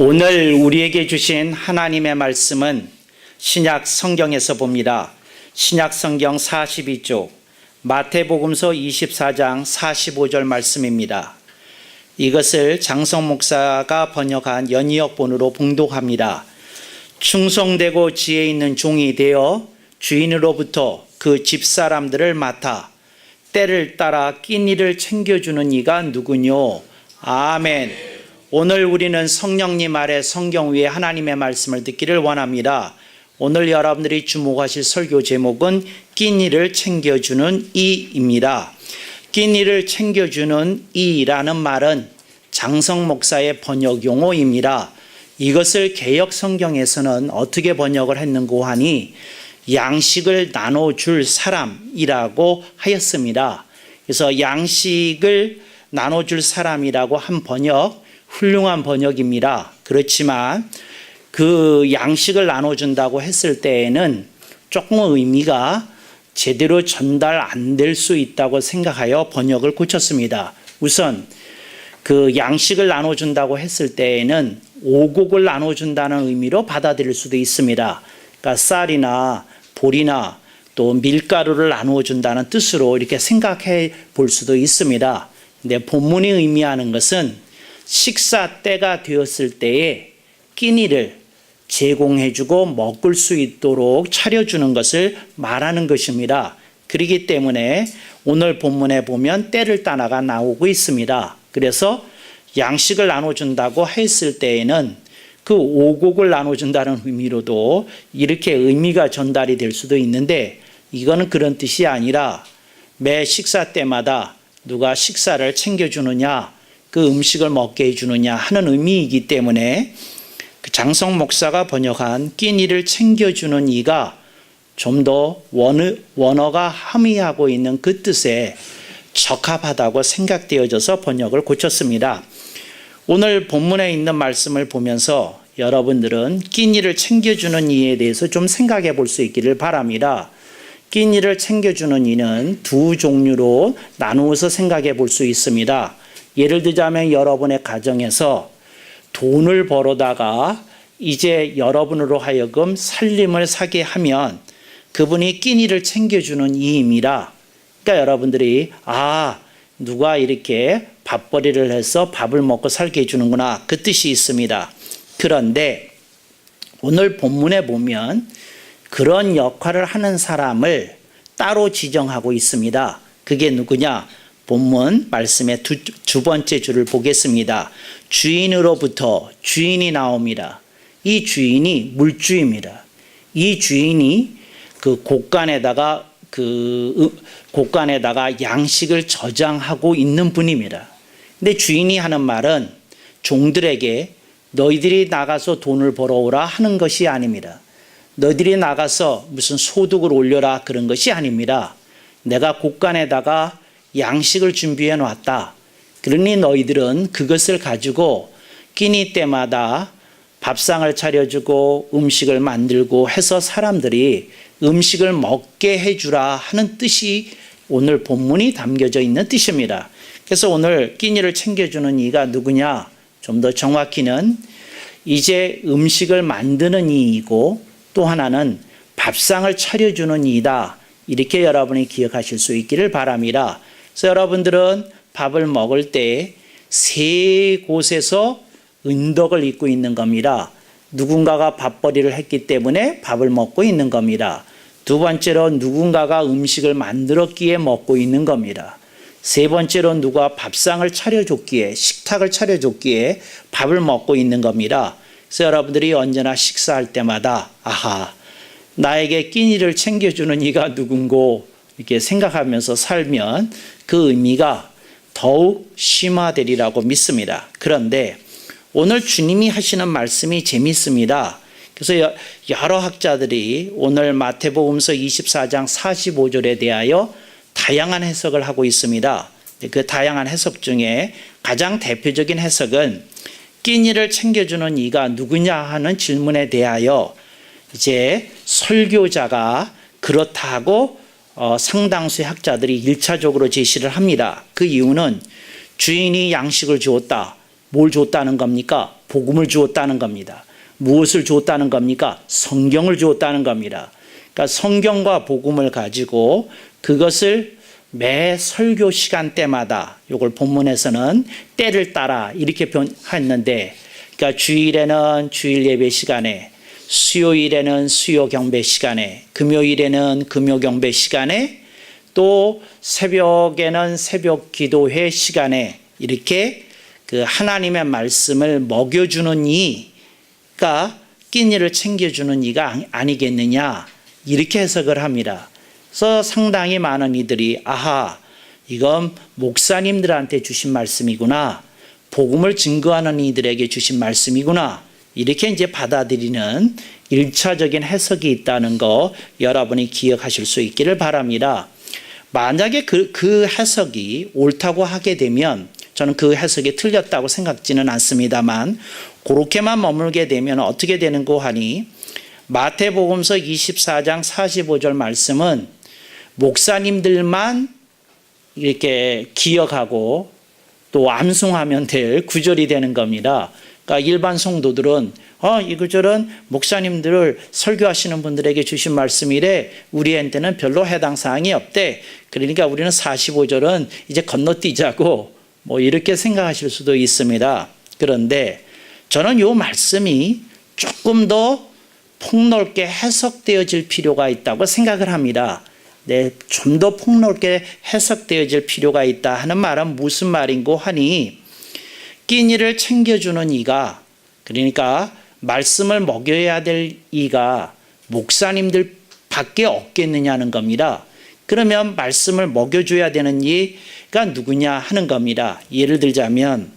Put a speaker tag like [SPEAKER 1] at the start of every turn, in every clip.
[SPEAKER 1] 오늘 우리에게 주신 하나님의 말씀은 신약 성경에서 봅니다. 신약 성경 42쪽 마태복음서 24장 45절 말씀입니다. 이것을 장성 목사가 번역한 연이역본으로 봉독합니다. 충성되고 지혜 있는 종이 되어 주인으로부터 그 집사람들을 맡아 때를 따라 끼니를 챙겨주는 이가 누구뇨? 아멘. 오늘 우리는 성령님 아래 성경 위에 하나님의 말씀을 듣기를 원합니다. 오늘 여러분들이 주목하실 설교 제목은 끼니를 챙겨주는 이입니다. 끼니를 챙겨주는 이라는 말은 장성 목사의 번역 용어입니다. 이것을 개역 성경에서는 어떻게 번역을 했는고 하니 양식을 나눠줄 사람이라고 하였습니다. 그래서 양식을 나눠줄 사람이라고 한 번역, 훌륭한 번역입니다. 그렇지만 그 양식을 나눠준다고 했을 때에는 조금 의미가 제대로 전달 안 될 수 있다고 생각하여 번역을 고쳤습니다. 우선 그 양식을 나눠준다고 했을 때에는 오곡을 나눠준다는 의미로 받아들일 수도 있습니다. 그러니까 쌀이나 보리나 또 밀가루를 나누어준다는 뜻으로 이렇게 생각해 볼 수도 있습니다. 근데 본문이 의미하는 것은 식사 때가 되었을 때에 끼니를 제공해주고 먹을 수 있도록 차려주는 것을 말하는 것입니다. 그렇기 때문에 오늘 본문에 보면 때를 따라가 나오고 있습니다. 그래서 양식을 나눠준다고 했을 때에는 그 오곡을 나눠준다는 의미로도 이렇게 의미가 전달이 될 수도 있는데 이거는 그런 뜻이 아니라 매 식사 때마다 누가 식사를 챙겨주느냐, 그 음식을 먹게 해주느냐 하는 의미이기 때문에 그 장성 목사가 번역한 끼니를 챙겨주는 이가 좀 더 원어가 함의하고 있는 그 뜻에 적합하다고 생각되어져서 번역을 고쳤습니다. 오늘 본문에 있는 말씀을 보면서 여러분들은 끼니를 챙겨주는 이에 대해서 좀 생각해 볼 수 있기를 바랍니다. 끼니를 챙겨주는 이는 두 종류로 나누어서 생각해 볼 수 있습니다. 예를 들자면 여러분의 가정에서 돈을 벌어다가 이제 여러분으로 하여금 살림을 사게 하면 그분이 끼니를 챙겨주는 이입니다. 그러니까 여러분들이 누가 이렇게 밥벌이를 해서 밥을 먹고 살게 해주는구나 그 뜻이 있습니다. 그런데 오늘 본문에 보면 그런 역할을 하는 사람을 따로 지정하고 있습니다. 그게 누구냐? 본문 말씀의 두 번째 줄을 보겠습니다. 주인으로부터 주인이 나옵니다. 이 주인이 물주입니다. 이 주인이 그 곳간에다가 양식을 저장하고 있는 분입니다. 근데 주인이 하는 말은 종들에게 너희들이 나가서 돈을 벌어오라 하는 것이 아닙니다. 너희들이 나가서 무슨 소득을 올려라 그런 것이 아닙니다. 내가 곳간에다가 양식을 준비해 놨다. 그러니 너희들은 그것을 가지고 끼니 때마다 밥상을 차려주고 음식을 만들고 해서 사람들이 음식을 먹게 해주라 하는 뜻이 오늘 본문이 담겨져 있는 뜻입니다. 그래서 오늘 끼니를 챙겨주는 이가 누구냐? 좀 더 정확히는 이제 음식을 만드는 이이고 또 하나는 밥상을 차려주는 이다. 이렇게 여러분이 기억하실 수 있기를 바랍니다. 그래서 여러분들은 밥을 먹을 때 세 곳에서 은덕을 입고 있는 겁니다. 누군가가 밥벌이를 했기 때문에 밥을 먹고 있는 겁니다. 두 번째로 누군가가 음식을 만들었기에 먹고 있는 겁니다. 세 번째로 누가 밥상을 차려줬기에 식탁을 차려줬기에 밥을 먹고 있는 겁니다. 그래서 여러분들이 언제나 식사할 때마다 나에게 끼니를 챙겨주는 이가 누군고 이렇게 생각하면서 살면 그 의미가 더욱 심화되리라고 믿습니다. 그런데 오늘 주님이 하시는 말씀이 재밌습니다. 그래서 여러 학자들이 오늘 마태복음서 24장 45절에 대하여 다양한 해석을 하고 있습니다. 그 다양한 해석 중에 가장 대표적인 해석은 끼니를 챙겨주는 이가 누구냐 하는 질문에 대하여 이제 설교자가 그렇다고 상당수의 학자들이 1차적으로 제시를 합니다. 그 이유는 주인이 양식을 주었다. 뭘 줬다는 겁니까? 복음을 주었다는 겁니다. 무엇을 주었다는 겁니까? 성경을 주었다는 겁니다. 그러니까 성경과 복음을 가지고 그것을 매 설교 시간 때마다, 이걸 본문에서는 때를 따라 이렇게 했는데, 그러니까 주일에는 주일 예배 시간에, 수요일에는 수요 경배 시간에, 금요일에는 금요 경배 시간에, 또 새벽에는 새벽 기도회 시간에 이렇게 그 하나님의 말씀을 먹여주는 이가 끼니를 챙겨주는 이가 아니겠느냐, 이렇게 해석을 합니다. 그래서 상당히 많은 이들이 아하, 이건 목사님들한테 주신 말씀이구나, 복음을 증거하는 이들에게 주신 말씀이구나, 이렇게 이제 받아들이는 1차적인 해석이 있다는 거 여러분이 기억하실 수 있기를 바랍니다. 만약에 그 해석이 옳다고 하게 되면, 저는 그 해석이 틀렸다고 생각지는 않습니다만, 그렇게만 머물게 되면 어떻게 되는고 하니, 마태복음서 24장 45절 말씀은 목사님들만 이렇게 기억하고 또 암송하면 될 구절이 되는 겁니다. 그러니까 일반 성도들은 이 구절은 목사님들을 설교하시는 분들에게 주신 말씀이래, 우리한테는 별로 해당 사항이 없대, 그러니까 우리는 45절은 이제 건너뛰자고 뭐 이렇게 생각하실 수도 있습니다. 그런데 저는 이 말씀이 조금 더 폭넓게 해석되어질 필요가 있다고 생각을 합니다. 좀 더 폭넓게 해석되어질 필요가 있다 하는 말은 무슨 말인고 하니, 끼니를 챙겨주는 이가, 그러니까 말씀을 먹여야 될 이가 목사님들 밖에 없겠느냐는 겁니다. 그러면 말씀을 먹여줘야 되는 이가 누구냐 하는 겁니다. 예를 들자면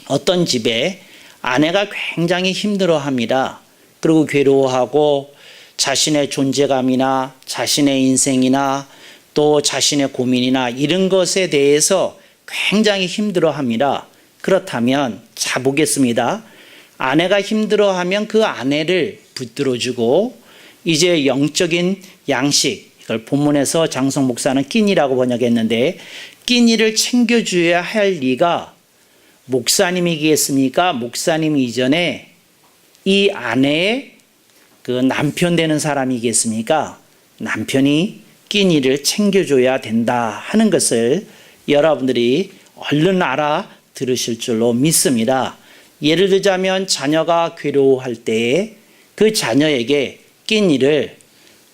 [SPEAKER 1] 어떤 집에 아내가 굉장히 힘들어합니다. 그리고 괴로워하고 자신의 존재감이나 자신의 인생이나 또 자신의 고민이나 이런 것에 대해서 굉장히 힘들어합니다. 그렇다면 자 보겠습니다. 아내가 힘들어하면 그 아내를 붙들어주고, 이제 영적인 양식, 이걸 본문에서 장성 목사는 끼니라고 번역했는데, 끼니를 챙겨줘야 할 리가 목사님이겠습니까? 목사님 이전에 이 아내의 그 남편 되는 사람이겠습니까? 남편이 끼니를 챙겨줘야 된다 하는 것을 여러분들이 얼른 알아들으실 줄로 믿습니다. 예를 들자면 자녀가 괴로워할 때 그 자녀에게 끼니를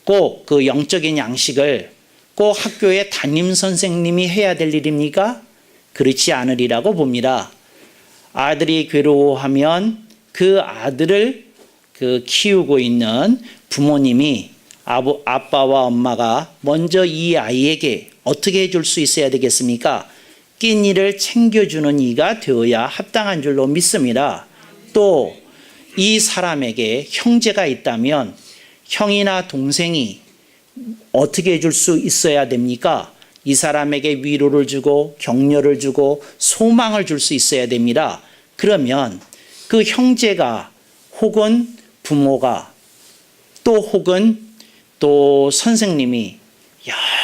[SPEAKER 1] 꼭, 그 영적인 양식을 꼭 학교의 담임 선생님이 해야 될 일입니까? 그렇지 않으리라고 봅니다. 아들이 괴로워하면 그 아들을 키우고 있는 부모님이, 아빠와 엄마가 먼저 이 아이에게 어떻게 해줄 수 있어야 되겠습니까? 끼니를 챙겨주는 이가 되어야 합당한 줄로 믿습니다. 또 이 사람에게 형제가 있다면 형이나 동생이 어떻게 해줄 수 있어야 됩니까? 이 사람에게 위로를 주고 격려를 주고 소망을 줄 수 있어야 됩니다. 그러면 그 형제가 혹은 부모가 혹은 또 선생님이,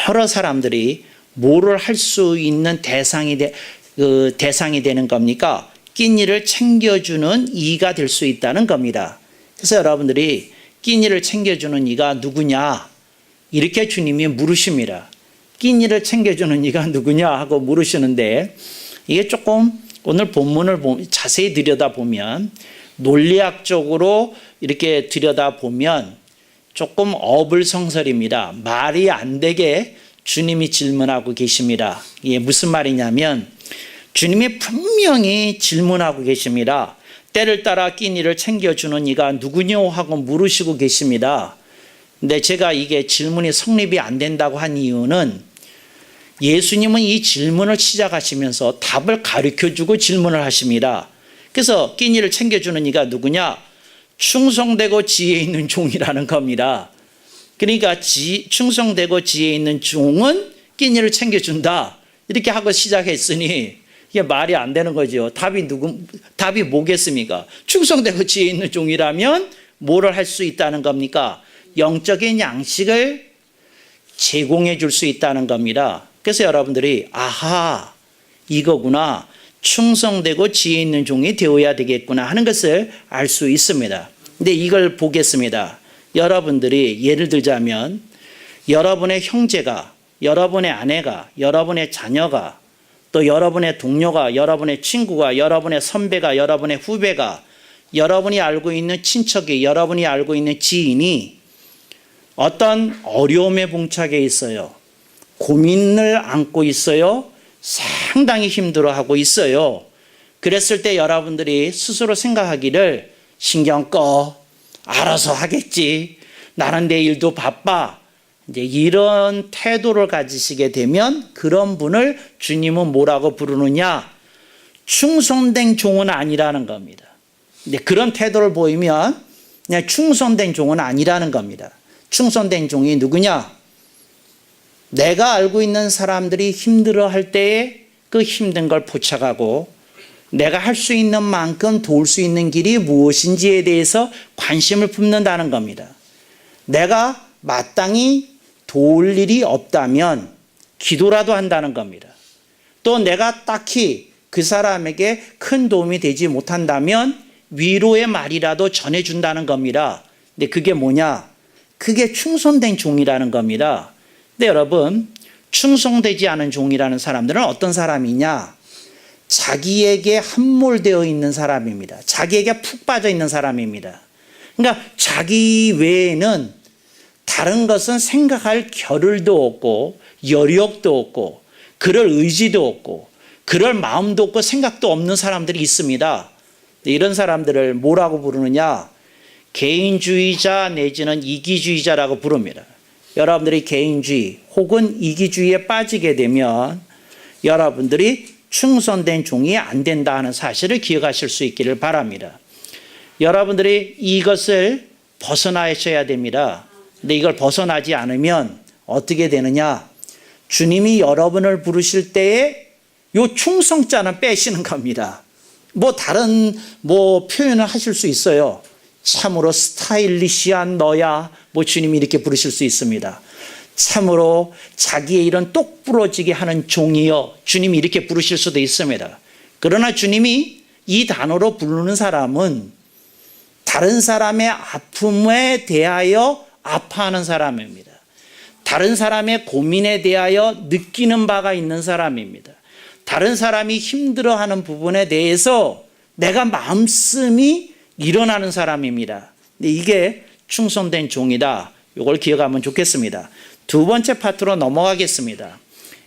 [SPEAKER 1] 여러 사람들이 뭐를 할 수 있는 대상이 되는 겁니까? 끼니를 챙겨주는 이가 될 수 있다는 겁니다. 그래서 여러분들이 끼니를 챙겨주는 이가 누구냐, 이렇게 주님이 물으십니다. 끼니를 챙겨주는 이가 누구냐 하고 물으시는데, 이게 조금 오늘 본문을 자세히 들여다보면, 논리학적으로 이렇게 들여다보면 조금 어불성설입니다. 말이 안 되게 주님이 질문하고 계십니다. 이게 무슨 말이냐면, 주님이 분명히 질문하고 계십니다. 때를 따라 끼니를 챙겨주는 이가 누구뇨 하고 물으시고 계십니다. 근데 제가 이게 질문이 성립이 안 된다고 한 이유는, 예수님은 이 질문을 시작하시면서 답을 가르쳐주고 질문을 하십니다. 그래서 끼니를 챙겨주는 이가 누구냐? 충성되고 지혜 있는 종이라는 겁니다. 그러니까 충성되고 지혜 있는 종은 끼니를 챙겨준다, 이렇게 하고 시작했으니 이게 말이 안 되는 거죠. 답이 뭐겠습니까? 충성되고 지혜 있는 종이라면 뭐를 할 수 있다는 겁니까? 영적인 양식을 제공해 줄 수 있다는 겁니다. 그래서 여러분들이 아하, 이거구나, 충성되고 지혜 있는 종이 되어야 되겠구나 하는 것을 알 수 있습니다. 근데 이걸 보겠습니다. 여러분들이 예를 들자면 여러분의 형제가, 여러분의 아내가, 여러분의 자녀가, 또 여러분의 동료가, 여러분의 친구가, 여러분의 선배가, 여러분의 후배가, 여러분이 알고 있는 친척이, 여러분이 알고 있는 지인이 어떤 어려움에 봉착해 있어요. 고민을 안고 있어요. 상당히 힘들어하고 있어요. 그랬을 때 여러분들이 스스로 생각하기를 신경 꺼. 알아서 하겠지. 나는 내일도 바빠. 이제 이런 태도를 가지시게 되면 그런 분을 주님은 뭐라고 부르느냐? 충성된 종은 아니라는 겁니다. 근데 그런 태도를 보이면 그냥 충성된 종은 아니라는 겁니다. 충성된 종이 누구냐? 내가 알고 있는 사람들이 힘들어할 때에 그 힘든 걸 포착하고 내가 할 수 있는 만큼 도울 수 있는 길이 무엇인지에 대해서 관심을 품는다는 겁니다. 내가 마땅히 도울 일이 없다면 기도라도 한다는 겁니다. 또 내가 딱히 그 사람에게 큰 도움이 되지 못한다면 위로의 말이라도 전해준다는 겁니다. 근데 그게 뭐냐? 그게 충성된 종이라는 겁니다. 근데 여러분, 충성되지 않은 종이라는 사람들은 어떤 사람이냐? 자기에게 함몰되어 있는 사람입니다. 자기에게 푹 빠져 있는 사람입니다. 그러니까 자기 외에는 다른 것은 생각할 겨를도 없고 여력도 없고 그럴 의지도 없고 그럴 마음도 없고 생각도 없는 사람들이 있습니다. 이런 사람들을 뭐라고 부르느냐? 개인주의자 내지는 이기주의자라고 부릅니다. 여러분들이 개인주의 혹은 이기주의에 빠지게 되면 여러분들이 충성된 종이 안 된다 하는 사실을 기억하실 수 있기를 바랍니다. 여러분들이 이것을 벗어나셔야 됩니다. 근데 이걸 벗어나지 않으면 어떻게 되느냐? 주님이 여러분을 부르실 때에 요 충성자는 빼시는 겁니다. 다른 표현을 하실 수 있어요. 참으로 스타일리시한 너야. 주님이 이렇게 부르실 수 있습니다. 참으로 자기의 이런 똑부러지게 하는 종이여. 주님이 이렇게 부르실 수도 있습니다. 그러나 주님이 이 단어로 부르는 사람은 다른 사람의 아픔에 대하여 아파하는 사람입니다. 다른 사람의 고민에 대하여 느끼는 바가 있는 사람입니다. 다른 사람이 힘들어하는 부분에 대해서 내가 마음씀이 일어나는 사람입니다. 이게 충성된 종이다. 이걸 기억하면 좋겠습니다. 두 번째 파트로 넘어가겠습니다.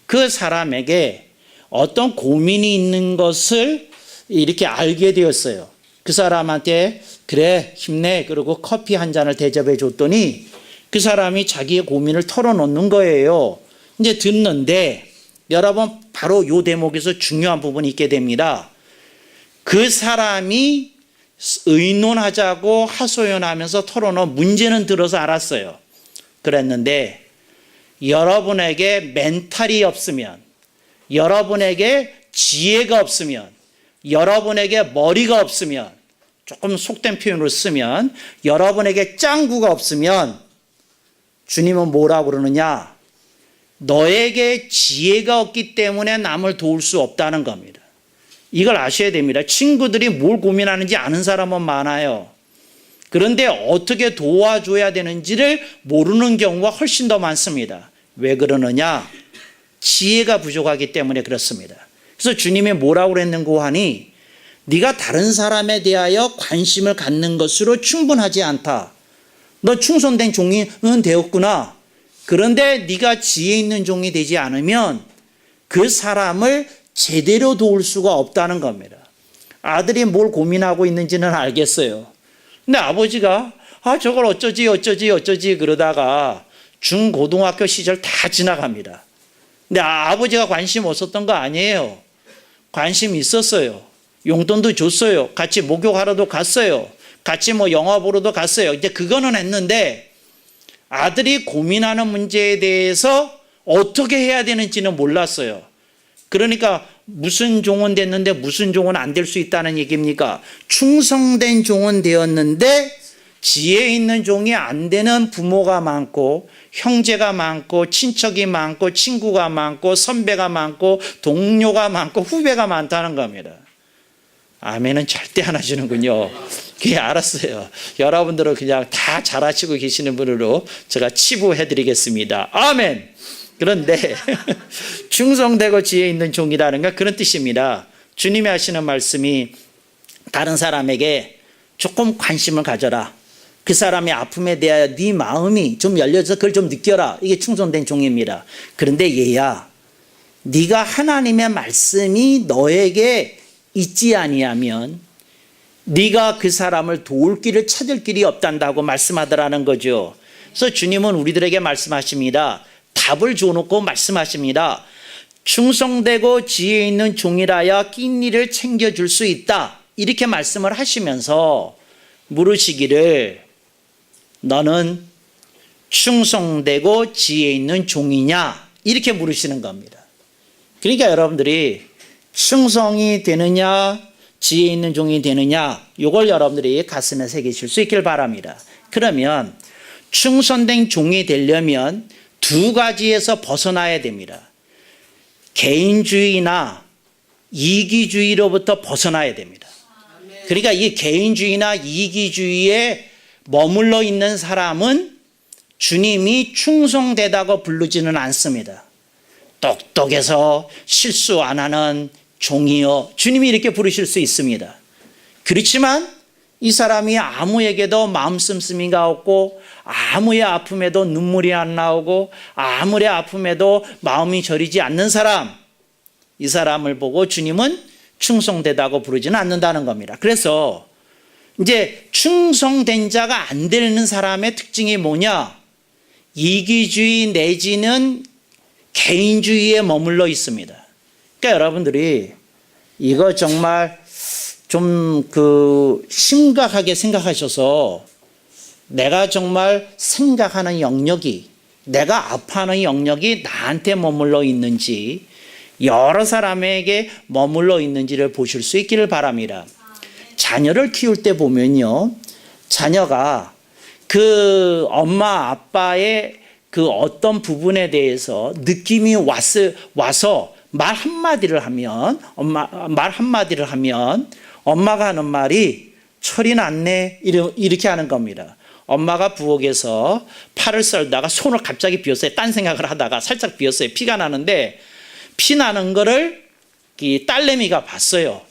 [SPEAKER 1] 그 사람에게 어떤 고민이 있는 것을 이렇게 알게 되었어요. 그 사람한테 그래 힘내 그러고 커피 한 잔을 대접해 줬더니 그 사람이 자기의 고민을 털어놓는 거예요. 이제 듣는데 여러분 바로 이 대목에서 중요한 부분이 있게 됩니다. 그 사람이 의논하자고 하소연하면서 털어놓은 문제는 들어서 알았어요. 그랬는데 여러분에게 멘탈이 없으면, 여러분에게 지혜가 없으면, 여러분에게 머리가 없으면, 조금 속된 표현으로 쓰면 여러분에게 짱구가 없으면 주님은 뭐라고 그러느냐? 너에게 지혜가 없기 때문에 남을 도울 수 없다는 겁니다. 이걸 아셔야 됩니다. 친구들이 뭘 고민하는지 아는 사람은 많아요. 그런데 어떻게 도와줘야 되는지를 모르는 경우가 훨씬 더 많습니다. 왜 그러느냐? 지혜가 부족하기 때문에 그렇습니다. 그래서 주님이 뭐라고 그랬는고 하니 네가 다른 사람에 대하여 관심을 갖는 것으로 충분하지 않다. 너 충성된 종이 되었구나. 그런데 네가 지혜 있는 종이 되지 않으면 그 사람을 제대로 도울 수가 없다는 겁니다. 아들이 뭘 고민하고 있는지는 알겠어요. 근데 아버지가 저걸 어쩌지 그러다가 중고등학교 시절 다 지나갑니다. 근데 아버지가 관심 없었던 거 아니에요. 관심 있었어요. 용돈도 줬어요. 같이 목욕하러도 갔어요. 같이 영화 보러도 갔어요. 이제 그거는 했는데 아들이 고민하는 문제에 대해서 어떻게 해야 되는지는 몰랐어요. 그러니까 무슨 종은 됐는데 무슨 종은 안 될 수 있다는 얘기입니까? 충성된 종은 되었는데 지혜 있는 종이 안 되는 부모가 많고 형제가 많고 친척이 많고 친구가 많고 선배가 많고 동료가 많고 후배가 많다는 겁니다. 아멘은 절대 안 하시는군요. 그게 알았어요. 여러분들은 그냥 다 잘하시고 계시는 분으로 제가 치부해 드리겠습니다. 아멘. 그런데 충성되고 지혜 있는 종이라는 건 그런 뜻입니다. 주님이 하시는 말씀이 다른 사람에게 조금 관심을 가져라. 그 사람의 아픔에 대하여 네 마음이 좀 열려서 그걸 좀 느껴라. 이게 충성된 종입니다. 그런데 얘야, 네가 하나님의 말씀이 너에게 있지 아니하면 네가 그 사람을 도울 길을 찾을 길이 없단다고 말씀하더라는 거죠. 그래서 주님은 우리들에게 말씀하십니다. 답을 줘놓고 말씀하십니다. 충성되고 지혜 있는 종이라야 낀일을 챙겨줄 수 있다. 이렇게 말씀을 하시면서 물으시기를 너는 충성되고 지혜 있는 종이냐? 이렇게 물으시는 겁니다. 그러니까 여러분들이 충성이 되느냐 지혜 있는 종이 되느냐 이걸 여러분들이 가슴에 새기실 수 있길 바랍니다. 그러면 충성된 종이 되려면 두 가지에서 벗어나야 됩니다. 개인주의나 이기주의로부터 벗어나야 됩니다. 그러니까 이 개인주의나 이기주의에 머물러 있는 사람은 주님이 충성되다고 부르지는 않습니다. 똑똑해서 실수 안 하는 종이요. 주님이 이렇게 부르실 수 있습니다. 그렇지만 이 사람이 아무에게도 마음 씀씀이가 없고 아무의 아픔에도 눈물이 안 나오고 아무의 아픔에도 마음이 저리지 않는 사람, 이 사람을 보고 주님은 충성되다고 부르지는 않는다는 겁니다. 그래서 이제 충성된 자가 안 되는 사람의 특징이 뭐냐? 이기주의 내지는 개인주의에 머물러 있습니다. 그러니까 여러분들이 이거 정말 좀 심각하게 생각하셔서 내가 정말 생각하는 영역이, 내가 아파하는 영역이 나한테 머물러 있는지 여러 사람에게 머물러 있는지를 보실 수 있기를 바랍니다. 자녀를 키울 때 보면요, 자녀가 그 엄마 아빠의 그 어떤 부분에 대해서 느낌이 와서 말 한마디를 하면 엄마가 하는 말이 철이 났네 이렇게 하는 겁니다. 엄마가 부엌에서 팔을 썰다가 손을 갑자기 비웠어요. 딴 생각을 하다가 살짝 비웠어요. 피가 나는데 피 나는 거를 이 딸내미가 봤어요.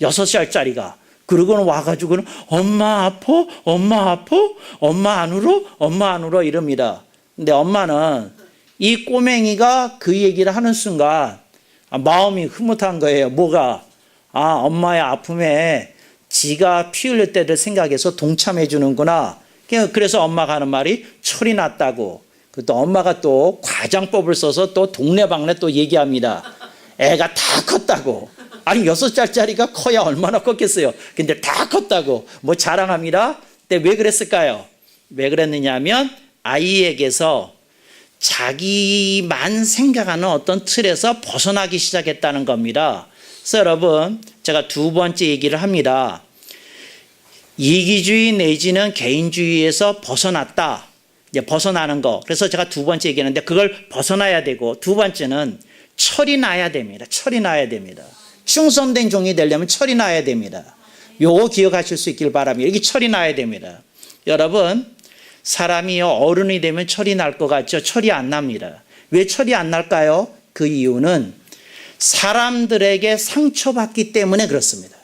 [SPEAKER 1] 6살짜리가. 그러고는 와가지고는 엄마 아파? 엄마 아파? 엄마 안 울어? 엄마 안 울어? 이럽니다. 근데 엄마는 이 꼬맹이가 그 얘기를 하는 순간 마음이 흐뭇한 거예요. 뭐가? 엄마의 아픔에 지가 피 흘릴 때를 생각해서 동참해 주는구나. 그래서 엄마가 하는 말이 철이 났다고. 또 엄마가 또 과장법을 써서 또 동네방네 또 얘기합니다. 애가 다 컸다고. 아니 6살짜리가 커야 얼마나 컸겠어요. 근데 다 컸다고 뭐 자랑합니다. 근데 왜 그랬을까요? 왜 그랬느냐면 아이에게서 자기만 생각하는 어떤 틀에서 벗어나기 시작했다는 겁니다. 그래서 여러분 제가 두 번째 얘기를 합니다. 이기주의 내지는 개인주의에서 벗어났다. 이제 벗어나는 거. 그래서 제가 두 번째 얘기했는데 그걸 벗어나야 되고, 두 번째는 철이 나야 됩니다. 철이 나야 됩니다. 충성된 종이 되려면 철이 나야 됩니다. 요거 기억하실 수 있길 바랍니다. 이게 철이 나야 됩니다. 여러분, 사람이 어른이 되면 철이 날 것 같죠? 철이 안 납니다. 왜 철이 안 날까요? 그 이유는 사람들에게 상처받기 때문에 그렇습니다.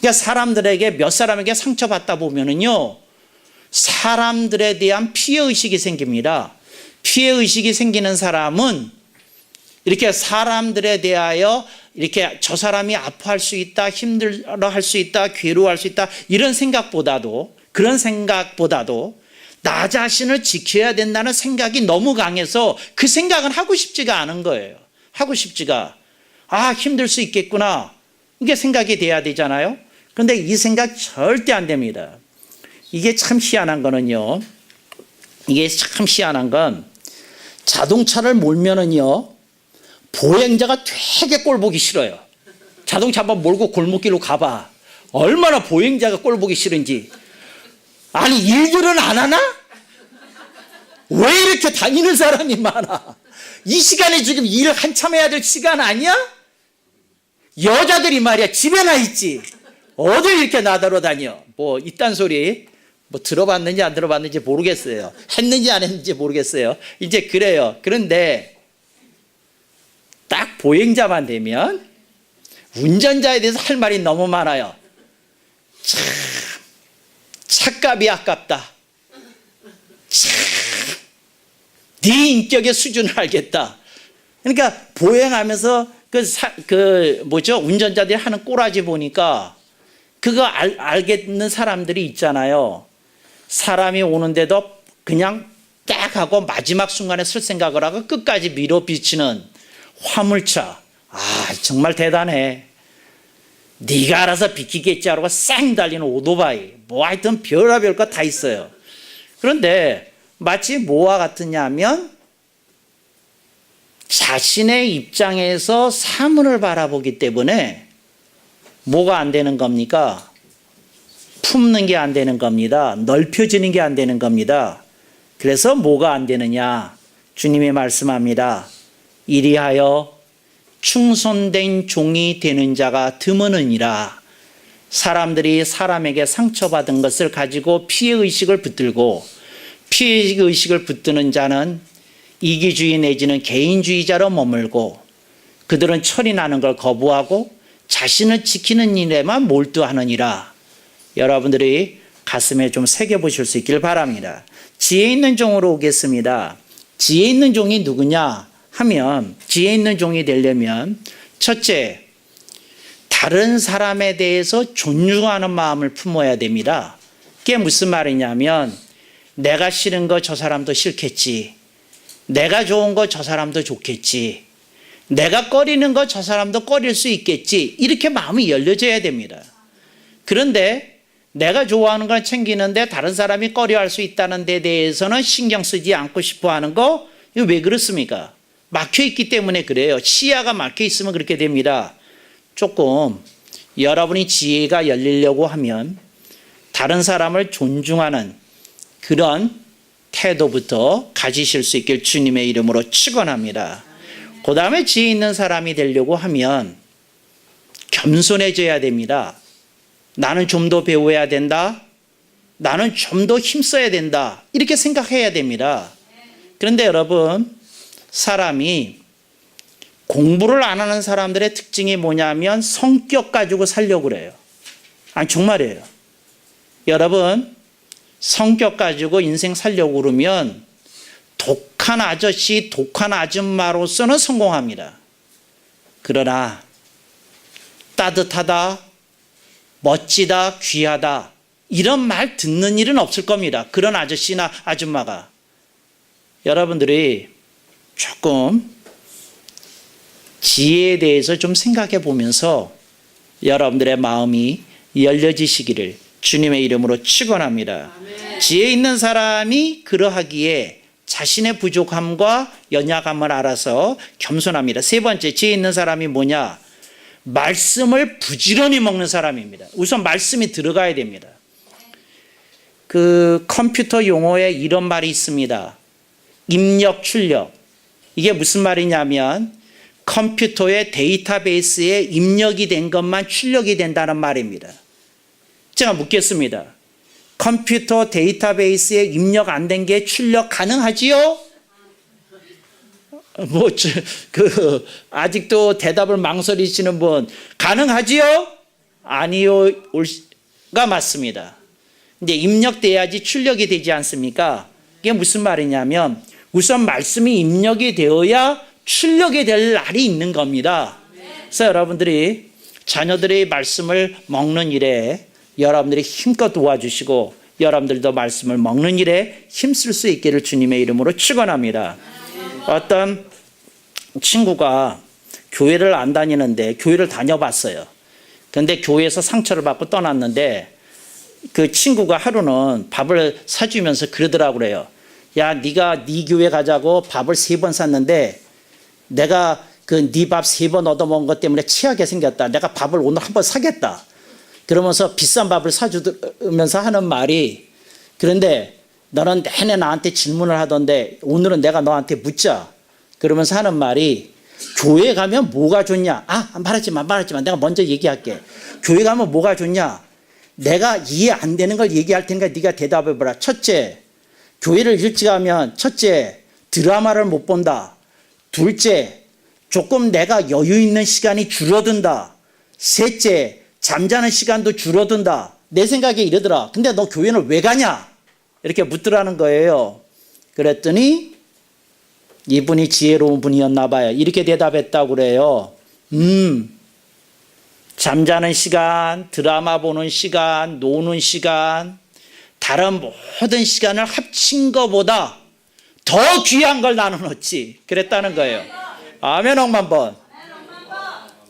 [SPEAKER 1] 그러니까 몇 사람에게 상처받다 보면은요, 사람들에 대한 피해의식이 생깁니다. 피해의식이 생기는 사람은 이렇게 사람들에 대하여 이렇게 저 사람이 아파할 수 있다, 힘들어할 수 있다, 괴로워할 수 있다, 그런 생각보다도 나 자신을 지켜야 된다는 생각이 너무 강해서 그 생각은 하고 싶지가 않은 거예요. 힘들 수 있겠구나. 이게 생각이 돼야 되잖아요. 그런데 이 생각 절대 안 됩니다. 이게 참 희한한 건 자동차를 몰면은요, 보행자가 되게 꼴 보기 싫어요. 자동차 한번 몰고 골목길로 가봐. 얼마나 보행자가 꼴 보기 싫은지. 아니 일들은 안 하나? 왜 이렇게 다니는 사람이 많아? 이 시간에 지금 일 한참 해야 될 시간 아니야? 여자들이 말이야 집에나 있지 어딜 이렇게 나다로 뭐 이딴 소리 뭐 들어봤는지 안 들어봤는지 모르겠어요. 했는지 안 했는지 모르겠어요. 이제 그래요. 그런데 딱 보행자만 되면 운전자에 대해서 할 말이 너무 많아요. 참 차값이 아깝다. 참 네 인격의 수준을 알겠다. 그러니까 보행하면서 운전자들이 하는 꼬라지 보니까 그거 알겠는 사람들이 있잖아요. 사람이 오는데도 그냥 딱 하고 마지막 순간에 쓸 생각을 하고 끝까지 밀어비치는 화물차. 아 정말 대단해. 네가 알아서 비키겠지 하고 쌩 달리는 오토바이. 뭐 하여튼 별의별 거 다 있어요. 그런데 마치 뭐와 같으냐면 자신의 입장에서 사물을 바라보기 때문에 뭐가 안 되는 겁니까? 품는 게 안 되는 겁니다. 넓혀지는 게 안 되는 겁니다. 그래서 뭐가 안 되느냐? 주님이 말씀합니다. 이리하여 충손된 종이 되는 자가 드무느니라. 사람들이 사람에게 상처받은 것을 가지고 피해의식을 붙들고 피해의식을 붙드는 자는 이기주의 내지는 개인주의자로 머물고 그들은 철이 나는 걸 거부하고 자신을 지키는 일에만 몰두하느니라. 여러분들이 가슴에 좀 새겨보실 수 있길 바랍니다. 지혜 있는 종으로 오겠습니다. 지혜 있는 종이 누구냐 하면 지혜 있는 종이 되려면 첫째, 다른 사람에 대해서 존중하는 마음을 품어야 됩니다. 그게 무슨 말이냐면 내가 싫은 거 저 사람도 싫겠지. 내가 좋은 거 저 사람도 좋겠지. 내가 꺼리는 거 저 사람도 꺼릴 수 있겠지. 이렇게 마음이 열려져야 됩니다. 그런데 내가 좋아하는 걸 챙기는데 다른 사람이 꺼려할 수 있다는 데 대해서는 신경 쓰지 않고 싶어 하는 거 이거 왜 그렇습니까? 막혀 있기 때문에 그래요. 시야가 막혀 있으면 그렇게 됩니다. 조금 여러분이 지혜가 열리려고 하면 다른 사람을 존중하는 그런 태도부터 가지실 수 있길 주님의 이름으로 축원합니다. 그 다음에 지혜 있는 사람이 되려고 하면 겸손해져야 됩니다. 나는 좀 더 배워야 된다. 나는 좀 더 힘써야 된다. 이렇게 생각해야 됩니다. 그런데 여러분, 사람이 공부를 안 하는 사람들의 특징이 뭐냐면 성격 가지고 살려고 그래요. 아니 정말이에요. 여러분, 성격 가지고 인생 살려고 그러면 독한 아저씨, 독한 아줌마로서는 성공합니다. 그러나 따뜻하다, 멋지다, 귀하다 이런 말 듣는 일은 없을 겁니다. 그런 아저씨나 아줌마가. 여러분들이 조금 지혜에 대해서 좀 생각해 보면서 여러분들의 마음이 열려지시기를 주님의 이름으로 축원합니다. 지혜 있는 사람이 그러하기에 자신의 부족함과 연약함을 알아서 겸손합니다. 세 번째, 지혜 있는 사람이 뭐냐? 말씀을 부지런히 먹는 사람입니다. 우선 말씀이 들어가야 됩니다. 그 컴퓨터 용어에 이런 말이 있습니다. 입력, 출력. 이게 무슨 말이냐면 컴퓨터의 데이터베이스에 입력이 된 것만 출력이 된다는 말입니다. 제가 묻겠습니다. 컴퓨터 데이터베이스에 입력 안 된 게 출력 가능하지요? 아직도 대답을 망설이시는 분, 가능하지요? 아니요가 맞습니다. 근데 입력돼야지 출력이 되지 않습니까? 이게 무슨 말이냐면, 우선 말씀이 입력이 되어야 출력이 될 날이 있는 겁니다. 그래서 여러분들이 자녀들의 말씀을 먹는 일에 여러분들이 힘껏 도와주시고 여러분들도 말씀을 먹는 일에 힘쓸 수 있기를 주님의 이름으로 축원합니다. 어떤 친구가 교회를 안 다니는데 교회를 다녀봤어요. 그런데 교회에서 상처를 받고 떠났는데 그 친구가 하루는 밥을 사주면서 그러더라고 그래요. 야, 네가 네 교회 가자고 밥을 3번 샀는데 내가 그 네 밥 3번 얻어먹은 것 때문에 취하게 생겼다. 내가 밥을 오늘 한번 사겠다. 그러면서 비싼 밥을 사주면서 하는 말이, 그런데 너는 내내 나한테 질문을 하던데 오늘은 내가 너한테 묻자. 그러면서 하는 말이 교회 가면 뭐가 좋냐? 말하지 마. 내가 먼저 얘기할게. 교회 가면 뭐가 좋냐? 내가 이해 안 되는 걸 얘기할 테니까 네가 대답해보라. 첫째, 교회를 일찍 가면 첫째, 드라마를 못 본다. 둘째, 조금 내가 여유 있는 시간이 줄어든다. 셋째, 잠자는 시간도 줄어든다. 내 생각에 이러더라. 근데 너 교회는 왜 가냐? 이렇게 묻더라는 거예요. 그랬더니 이분이 지혜로운 분이었나 봐요. 이렇게 대답했다고 그래요. 잠자는 시간, 드라마 보는 시간, 노는 시간, 다른 모든 시간을 합친 것보다 더 귀한 걸 나는 얻지. 그랬다는 거예요. 아멘 억만번.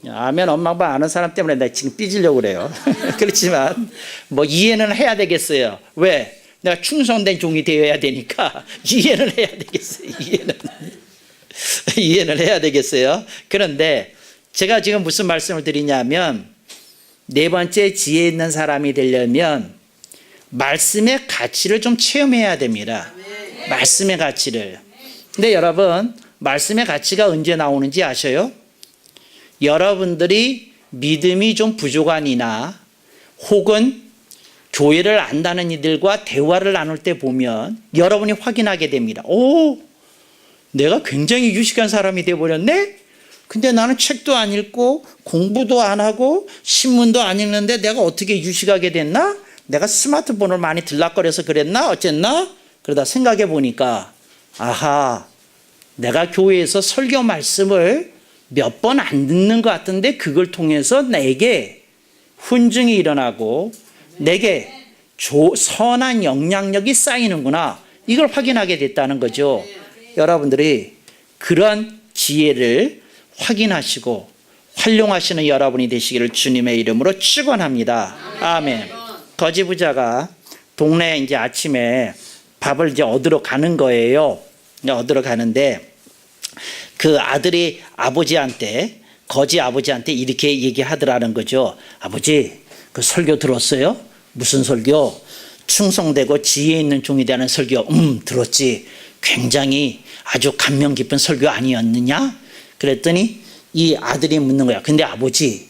[SPEAKER 1] 아멘 억만번 아는 사람 때문에 내가 지금 삐지려고 그래요. 그렇지만 뭐 이해는 해야 되겠어요. 왜? 내가 충성된 종이 되어야 되니까 이해는 해야 되겠어요. 이해는 해야 되겠어요. 그런데 제가 지금 무슨 말씀을 드리냐면 네 번째 지혜 있는 사람이 되려면 말씀의 가치를 좀 체험해야 됩니다. 말씀의 가치를. 근데 여러분, 말씀의 가치가 언제 나오는지 아셔요? 여러분들이 믿음이 좀 부족한 이나 혹은 교회를 안다는 이들과 대화를 나눌 때 보면 여러분이 확인하게 됩니다. 내가 굉장히 유식한 사람이 되어버렸네? 근데 나는 책도 안 읽고 공부도 안 하고 신문도 안 읽는데 내가 어떻게 유식하게 됐나? 내가 스마트폰을 많이 들락거려서 그랬나? 어쨌나? 그러다 생각해 보니까 내가 교회에서 설교 말씀을 몇 번 안 듣는 것 같은데 그걸 통해서 내게 훈증이 일어나고 내게 선한 영향력이 쌓이는구나. 이걸 확인하게 됐다는 거죠. 여러분들이 그런 지혜를 확인하시고 활용하시는 여러분이 되시기를 주님의 이름으로 축원합니다. 아멘. 거지 부자가 동네에 이제 아침에 밥을 이제 얻으러 가는 거예요. 얻으러 가는데 그 아들이 거지 아버지한테 이렇게 얘기하더라는 거죠. 아버지, 그 설교 들었어요? 무슨 설교? 충성되고 지혜 있는 종이 되는 설교. 들었지. 굉장히 아주 감명 깊은 설교 아니었느냐? 그랬더니 이 아들이 묻는 거야. 근데 아버지,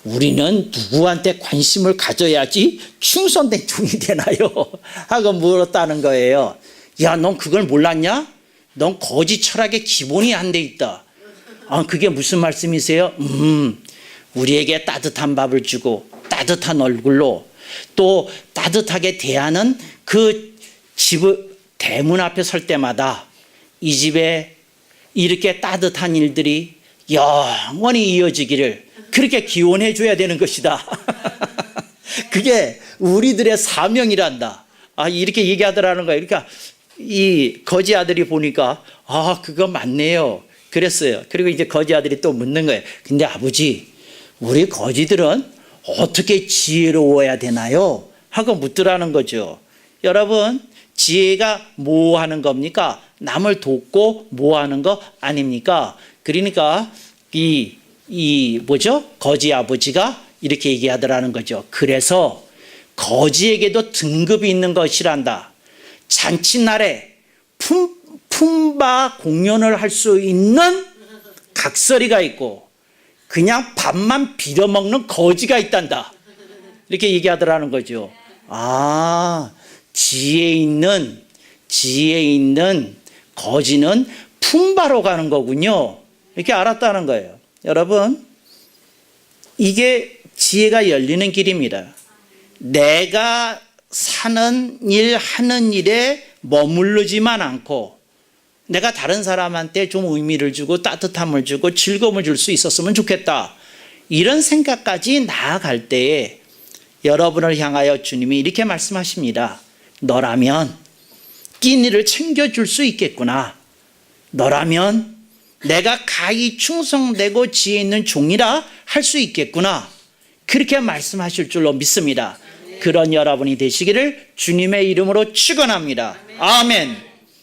[SPEAKER 1] 우리는 누구한테 관심을 가져야지 충성된 종이 되나요? 하고 물었다는 거예요. 야, 넌 그걸 몰랐냐? 넌 거지 철학의 기본이 안 돼 있다. 그게 무슨 말씀이세요? 우리에게 따뜻한 밥을 주고 따뜻한 얼굴로 또 따뜻하게 대하는 그 집의 대문 앞에 설 때마다 이 집에 이렇게 따뜻한 일들이 영원히 이어지기를 그렇게 기원해 줘야 되는 것이다. 그게 우리들의 사명이란다. 이렇게 얘기하더라는 거예요. 그러니까 이 거지 아들이 보니까 그거 맞네요. 그랬어요. 그리고 이제 거지 아들이 또 묻는 거예요. 근데 아버지, 우리 거지들은 어떻게 지혜로워야 되나요? 하고 묻더라는 거죠. 여러분, 지혜가 뭐 하는 겁니까? 남을 돕고 뭐 하는 거 아닙니까? 그러니까 거지 아버지가 이렇게 얘기하더라는 거죠. 그래서 거지에게도 등급이 있는 것이란다. 잔칫날에 품바 공연을 할 수 있는 각설이가 있고 그냥 밥만 빌어먹는 거지가 있단다. 이렇게 얘기하더라는 거죠. 지혜 있는 거지는 품바로 가는 거군요. 이렇게 알았다는 거예요. 여러분, 이게 지혜가 열리는 길입니다. 내가 사는 일, 하는 일에 머무르지만 않고 내가 다른 사람한테 좀 의미를 주고 따뜻함을 주고 즐거움을 줄 수 있었으면 좋겠다. 이런 생각까지 나아갈 때에 여러분을 향하여 주님이 이렇게 말씀하십니다. 너라면 끼니를 챙겨줄 수 있겠구나. 너라면 내가 가히 충성되고 지혜 있는 종이라 할 수 있겠구나. 그렇게 말씀하실 줄로 믿습니다. 그런 여러분이 되시기를 주님의 이름으로 축원합니다. 아멘.